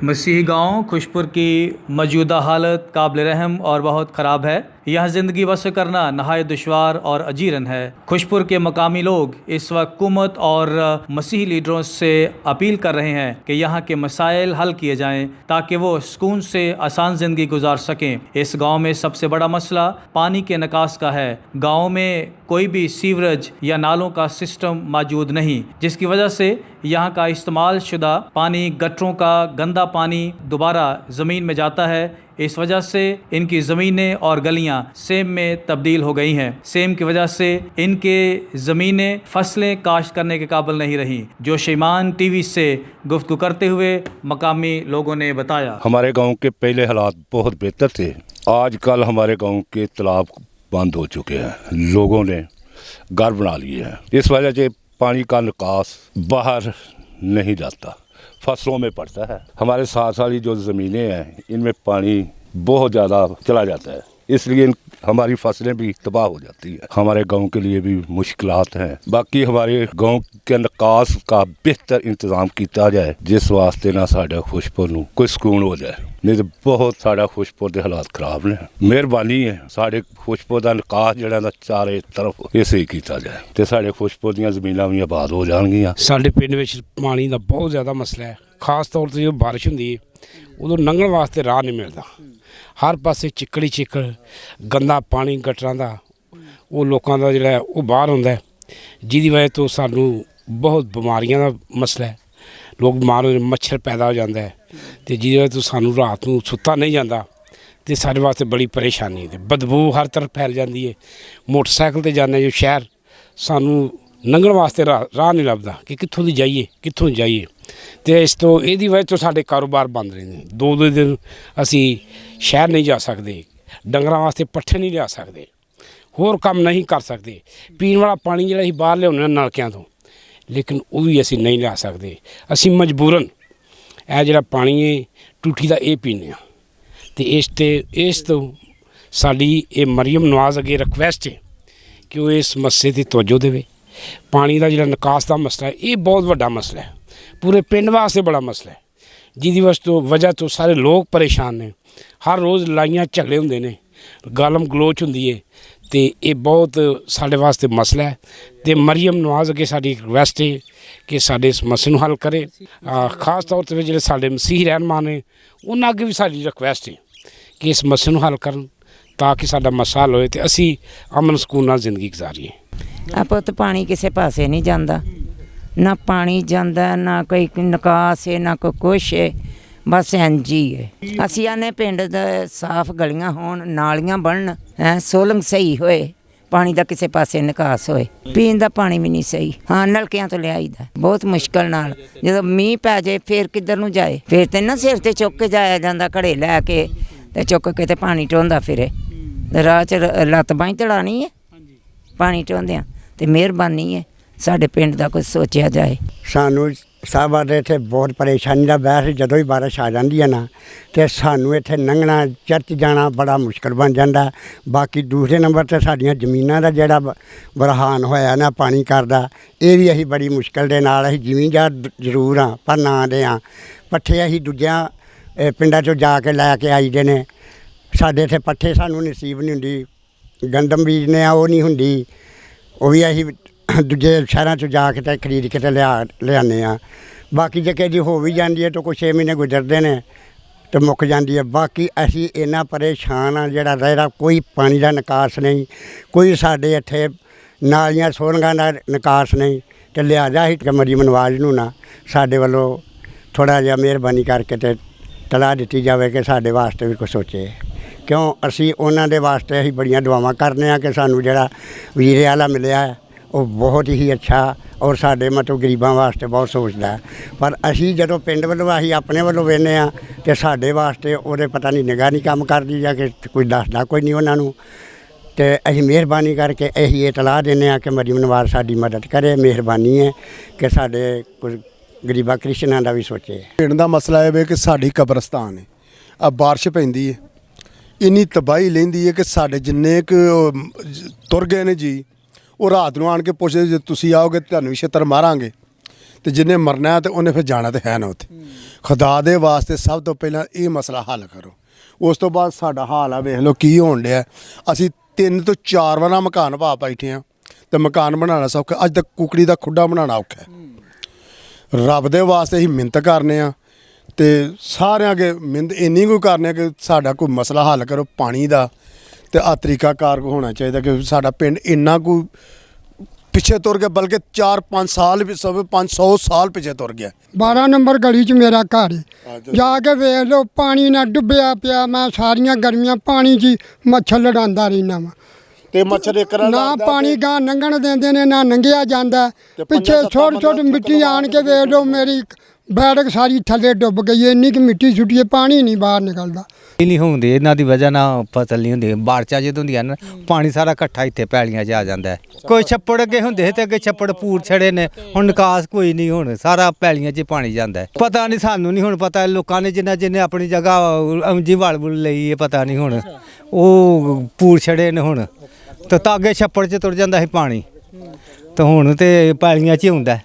मसीही गांव खुशपुर की मौजूदा हालत काबिल रहम और बहुत ख़राब है। यहाँ ज़िंदगी बसर करना नहायत दुश्वार और अजीरन है। खुशपुर के मकामी लोग इस वक्त हुकूमत और मसीही लीडरों से अपील कर रहे हैं कि यहाँ के मसाइल हल किए जाएं ताकि वो सुकून से आसान ज़िंदगी गुजार सकें। इस गांव में सबसे बड़ा मसला पानी के निकास का है। गांव में कोई भी सीवरेज या नालों का सिस्टम मौजूद नहीं, जिसकी वजह से यहाँ का इस्तेमाल शुदा पानी, गटरों का गंदा पानी दोबारा ज़मीन में जाता है। इस वजह से इनकी ज़मीनें और गलियाँ सेम में तब्दील हो गई हैं। सेम की वजह से इनके ज़मीनें फसलें काश्त करने के काबिल नहीं रहीं, जो शेमान टीवी से गुफ्तगू करते हुए मकामी लोगों ने बताया। हमारे गांव के पहले हालात बहुत बेहतर थे। आजकल हमारे गांव के तालाब बंद हो चुके हैं, लोगों ने घर बना लिए हैं। इस वजह से पानी का निकास बाहर नहीं जाता, फसलों में पड़ता है। हमारे साथ वाली जो ज़मीनें हैं इनमें पानी बहुत ज़्यादा चला जाता है, इसलिए हमारी फसलें भी तबाह हो जाती हैं। हमारे गांव के लिए भी मुश्किलात हैं। बाकी हमारे गांव के निकास का बेहतर इंतज़ाम किया जाए, जिस वास्ते ना साढ़े खुशपुर नूं कोई सुकून हो जाए, नहीं तो बहुत साढ़ा खुशपुर के हालात खराब ने। मेहरबानी है साढ़े खुशपुर का निकास जिहड़ा ना चारे तरफ इसे ही किया जाए तो साढ़े खुशपुर दीयां ज़मीनां भी आबाद हो जाणगियां। साढ़े पिंड विच पानी का बहुत ज़्यादा मसला है। खास तौर पर जो बारिश होंदी है उदों लंघण वास्ते राह नहीं मिलता। हर पासे चिक्कड़ ही चिक्कड़, गंदा पानी गटरां दा वो लोकां दा जिहड़ा वो बाहर हुंदा है, जिहदी वजह तो सानू बहुत बीमारियां दा मसला है। लोग बीमार हो, मच्छर पैदा हो जाता है तो जिहदी वजह तो सानू रात नूं सुत्ता नहीं जाता तो साढ़े वास्ते बड़ी परेशानी है। बदबू हर तरफ फैल जाती है। मोटरसाइकिल ते जाने जो शहर सानू लंघण वास्ते राह नहीं लभदा कि कित्थों दी जाइए कित्थों जाइए। तो इस तो यदी वजह तो साढ़े कारोबार बंद रहंदे। दो दिन असी शहर नहीं जा सकते, डंगरां वास्ते पट्ठे नहीं लिया सकते, होर काम नहीं कर सकते। पीण वाला पानी जिहड़ा असीं बाहर लिआउने नलकिਆਂ ਤੋਂ, लेकिन वो भी असी नहीं लिया सकते। असी मजबूरन यह जिहड़ा पानी है टूटी का ये पीने तो इस तो साडी ये मरियम नवाज अगे रिक्वेस्ट है कि वो इस मसले की तवज्जो देवे। पानी का जिहड़ा निकास का मसला है ये बहुत बड़ा मसला है, पूरे पिंड वास्ते बड़ा मसला है, जिहदी वजह तो सारे लोग परेशान ने। हर रोज़ लड़ाइयां झगड़े होंदे ने, गालम गलोच होंदी है तो ये बहुत साढ़े वास्ते मसला है। तो मरियम नवाज अगे साडी रिक्वेस्ट है कि साडे इस मसले नूं हल करे। खास तौर पर जिहड़े साडे मसीह रहनुमा ने उन्हां अगे भी साडी रिक्वेस्ट है कि इस मसले नूं हल करन ताकि साडा मसला हल होए ते असीं अमन सकून नाल जिंदगी गुजारीए। पुत पानी किसी पासे नहीं जाता, ना पानी जाता, ना कोई निकास है, ना कोई कुछ है, बस इंज ही है। असीं आने पिंड दा साफ गलियां होण, नालियां बनन, सोलंग सही होए, पानी का किसी पासे निकास होए। पीण का पानी भी नहीं सही, हाँ नलकिਆਂ तो लियाईदा बहुत मुश्किल नाल। जदों मींह पै जाए फिर किधर नूं जाए, फिर तो ना सिर ते चुक के जाया जांदा, घड़े लैके ते चुक के ते पानी ढोंदा फिरे। राह च लत्त बाहीं तड़ानी है पानी ढोंदियां। तो मेहरबानी है साढ़े पिंड का कुछ सोचा जाए। सानू सब आदे इत्थे बहुत परेशानी का बहस, जदों ही बारिश आ जाती है ना तो सानू इत्थे लंघना चर्च जाना बड़ा मुश्किल बन जाता। बाकी दूसरे नंबर ते साडियां ज़मीनां दा जिहड़ा बरहान होया ना पानी करदा, ये भी असीं बड़ी मुश्किल दे नाल असीं ज़मीनदार जरूर हाँ पर ना दे हाँ। पट्ठे असीं दूजियां पिंडां चों जाके लैके आईदे ने। साडे इत्थे पट्ठे सानू नसीब नहीं हुंदी, गंदम बीजने आ वो नहीं हुंदी, वो भी असीं दूजे शहरों च जाके तो खरीद के तो लियाने। बाकी जे किसी हो भी जाती है तो कुछ 6 महीने गुजरते हैं तो मुक जाती है। बाकी असी इन्ना परेशान हाँ जिहड़ा रहा कोई पानी का निकास नहीं, कोई साढ़े इत्थे नालियां सोलंगां का निकास नहीं। तो लिहाजा ही मरियम नवाज नूं ना साढ़े वालों थोड़ा जिहा मेहरबानी करके तो तलाह दी जाए कि साढ़े वास्ते भी कुछ सोचे। क्यों असी उन्हां दे वास्ते असीं बड़ियां दुआवां करने कि सानू जिहड़ा वीरे वाला मिलिया है वो बहुत ही अच्छा और साढ़े मतलब गरीबां वास्ते बहुत सोचता है। पर असी जो पिंड वालों असीं अपने वालों वेने तो साढ़े वास्ते वो पता नहीं निगाह नहीं काम करती या कि कोई दसदा कोई नहीं उन्होंने। तो असीं मेहरबानी करके असीं ये तलाह देने कि मरियम नवाज साडी मदद करे। मेहरबानी है कि साढ़े कुछ गरीबा क्रिश्चनां दा भी सोचे। पिंड दा मसला है कि साडी कब्रस्तान है, अब बारिश पैंदी है इन्नी तबाही लैंदी है कि साढ़े जिन्ने तुर गए ने जी वो रात नूं आण के पुछदे जे तुसीं आओगे तुहानूं छेत्तर मारांगे। ਤੇ ਜਿੰਨੇ ਮਰਨਾ ਹੈ ਤੇ ਉਹਨੇ ਫਿਰ ਜਾਣਾ ਤੇ ਹੈ ਨਾ ਉੱਥੇ। ਖੁਦਾ ਦੇ ਵਾਸਤੇ ਸਭ ਤੋਂ ਪਹਿਲਾਂ ਇਹ ਮਸਲਾ ਹੱਲ ਕਰੋ। ਉਸ ਤੋਂ ਬਾਅਦ ਸਾਡਾ ਹਾਲ ਆ ਵੇਖ ਲਓ ਕੀ ਹੋਣ ਡਿਆ। ਅਸੀਂ 3 ਤੋਂ 4 ਵਾਰਾਂ ਮਕਾਨ ਪਾ ਬੈਠੇ ਹਾਂ ਤੇ ਮਕਾਨ ਬਣਾਉਣਾ ਸੌਖਾ, ਅੱਜ ਤੱਕ ਕੁਕੜੀ ਦਾ ਖੁੱਡਾ ਬਣਾਉਣਾ ਔਖਾ ਹੈ। ਰੱਬ ਦੇ ਵਾਸਤੇ ਅਸੀਂ ਮਿਹਨਤ ਕਰਨੇ ਆ ਤੇ ਸਾਰਿਆਂ ਅੱਗੇ ਮਿਹਨਤ ਇੰਨੀ ਕੋਈ ਕਰਨੇ ਆ ਕਿ ਸਾਡਾ ਕੋਈ ਮਸਲਾ ਹੱਲ ਕਰੋ ਪਾਣੀ ਦਾ। ਤੇ ਆ ਤਰੀਕਾਕਾਰ ਹੋਣਾ ਚਾਹੀਦਾ ਕਿ ਸਾਡਾ ਪਿੰਡ ਇੰਨਾ ਕੋਈ ਪਿੱਛੇ ਤੁਰ ਗਿਆ, ਬਲਕਿ 4-5 ਸਾਲ ਵੀ 500 ਸਾਲ ਪਿੱਛੇ ਤੁਰ ਗਿਆ। 12 ਨੰਬਰ ਗਲੀ 'ਚ ਮੇਰਾ ਘਰ ਹੈ। ਜਾ ਕੇ ਵੇਖ ਲਓ ਪਾਣੀ ਨਾਲ ਡੁੱਬਿਆ ਪਿਆ। ਮੈਂ ਸਾਰੀਆਂ ਗਰਮੀਆਂ ਪਾਣੀ 'ਚ ਮੱਛਰ ਲੜਾਉਂਦਾ ਰਹਿਣਾ ਵਾ ਤੇ ਮੱਛਰ ਇੱਕ ਨਾ ਪਾਣੀ ਗਾਂ ਲੰਘਣ ਦਿੰਦੇ ਨੇ ਨਾ ਲੰਘਿਆ ਜਾਂਦਾ। ਪਿੱਛੇ ਛੋਟ ਮਿੱਟੀ ਆਣ ਕੇ ਵੇਖ ਲਓ ਮੇਰੀ ਬੈਠਕ ਸਾਰੀ ਥੱਲੇ ਡੁੱਬ ਗਈ ਹੈ। ਇੰਨੀ ਕਿ ਮਿੱਟੀ ਸੁੱਟੀ ਹੈ, ਪਾਣੀ ਨਹੀਂ ਬਾਹਰ ਨਿਕਲਦਾ। ਨਹੀਂ ਹੁੰਦੇ ਇਹਨਾਂ ਦੀ ਵਜ੍ਹਾ ਨਾਲ ਫਸਲ ਨਹੀਂ ਹੁੰਦੀ। ਬਾਰਿਸ਼ਾਂ ਜਦੋਂ ਹੁੰਦੀਆਂ ਨਾ ਪਾਣੀ ਸਾਰਾ ਇਕੱਠਾ ਇੱਥੇ ਪੈਲੀਆਂ 'ਚ ਆ ਜਾਂਦਾ ਹੈ। ਕੋਈ ਛੱਪੜ ਅੱਗੇ ਹੁੰਦੇ ਤੇ ਅੱਗੇ ਛੱਪੜ ਪੂਰ ਛੜੇ ਨੇ, ਹੁਣ ਨਿਕਾਸ ਕੋਈ ਨਹੀਂ, ਹੁਣ ਸਾਰਾ ਪੈਲੀਆਂ 'ਚ ਪਾਣੀ ਜਾਂਦਾ ਹੈ। ਪਤਾ ਨਹੀਂ, ਸਾਨੂੰ ਨਹੀਂ ਹੁਣ ਪਤਾ, ਲੋਕਾਂ ਨੇ ਜਿੰਨੇ ਆਪਣੀ ਜਗ੍ਹਾ ਉਂਜੀ ਵਲ ਲਈ ਹੈ, ਪਤਾ ਨਹੀਂ ਹੁਣ ਉਹ ਪੂਰ ਛੜੇ ਨੇ ਹੁਣ। ਤਾਂ ਅੱਗੇ ਛੱਪੜ 'ਚ ਤੁਰ ਜਾਂਦਾ ਸੀ ਪਾਣੀ, ਤਾਂ ਹੁਣ ਤੇ ਪੈਲੀਆਂ 'ਚ ਹੀ ਹੁੰਦਾ।